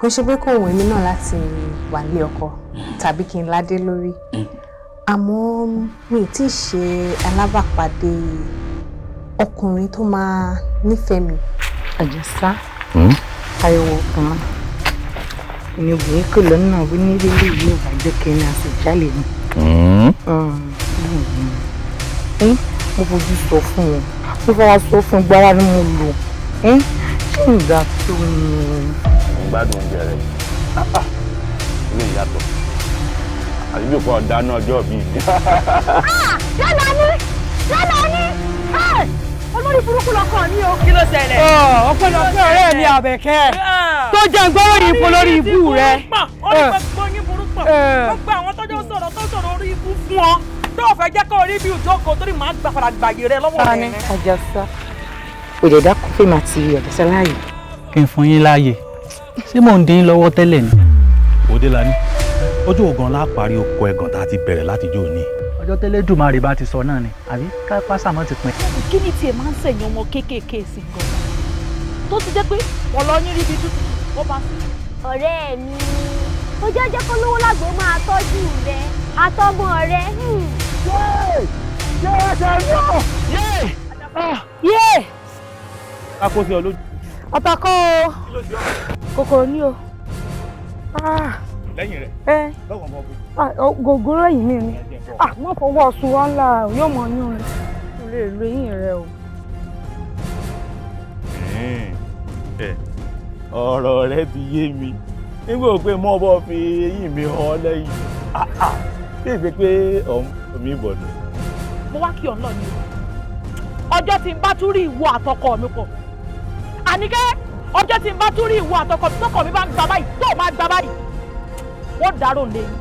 kò ṣe pé kò wọ́n èmi náà láti wà nílé ọkọ tàbí kí n ládé lórí àmọ́ mi tí ì ṣe alábàpàdé ọkùnrin tó máa nífẹ̀ẹ́ mi. Àjàsá ariwo kan ni obìnrin kò lọ́nà bí nílé yìí ò bá jẹ́ kẹ́ni àṣejálè ni. Mo fojú sọ fún wọn mo fọwọ́ sọ fún gbára ni mo lò ṣé ìgbà tó ń gbádùn oúnjẹ rẹ ilé ìyàtọ̀ àti bí òpó ọ̀dáná ọjọ́ bíi mi. yálà ní olórí burúkú lọkọ ní o. Kí ló ṣẹlẹ̀? ọpẹ́lọpẹ́ ọ̀rẹ́ mi Àbẹ̀kẹ́ tó jẹ́ gbọ́rọ̀ yìí fún lórí ibú rẹ. Gbogbo yín burúkú gbogbo àwọn tọ́jọ́ sọ̀rọ̀ tó sọ̀rọ̀ orí ibú fún ọ tó fẹ́ jẹ́ kó rí bí ìjókòó torí màá gbà padà gbàyè rẹ lọ́wọ́ rẹ. Àjàsá òjèdá kọfí mà ti Àjàsá láàyè. Kí n fún yín láàyè ṣé mò ń dín lọ́wọ́ tẹ́lẹ̀ ni. Òde la ní ojú ògan la parí oko ẹ̀gàn tá a ti bẹ̀rẹ̀ látijọ́ òní. Ọjọ́ tẹ́lẹ̀ Dùmarè bá ti sọ náà ni àbí ká pásàmọ́ ti pin. Kí ni tiẹ̀ máa ń sẹ̀yìn ọmọ kéékèèké sí gan tó ti jẹ́ pé wọ́n lọ yín ríbi tútù ó bá sí. ọ̀rẹ́ mi ó jẹ́ kó lówó lágbo máa tọ́jú rẹ àtọmọ rẹ. yé ká kó sí ọ lójú. ọ̀tàkọ́ kòkòrò ní o. lẹ́yìn rẹ̀ lọ́wọ́ ọmọ ọkùnrin. gògó lẹ́yìn mi ni wọ́n fọwọ́ ọ̀sùn wọn ńlá yóò mọ̀ yún rẹ̀ kò lè lo eyín rẹ o. ọ̀rọ̀ rẹ ti yé mi nígbà pé mo bọ́ fi eyín mi hàn lẹ́yìn tí èsì pé omi bọ̀ nù. mo wá kí ọ̀nà ni ọjọ́ tí n bá tún rí ìwọ àtọkọ mi pọ̀ Àníkẹ́ ọjọ́ tí n bá tún rí ìwọ àtọkọ mi tọkọ mi bá ń gba báyìí tó máa gba báyìí wọ́n dárò lẹ́yìn.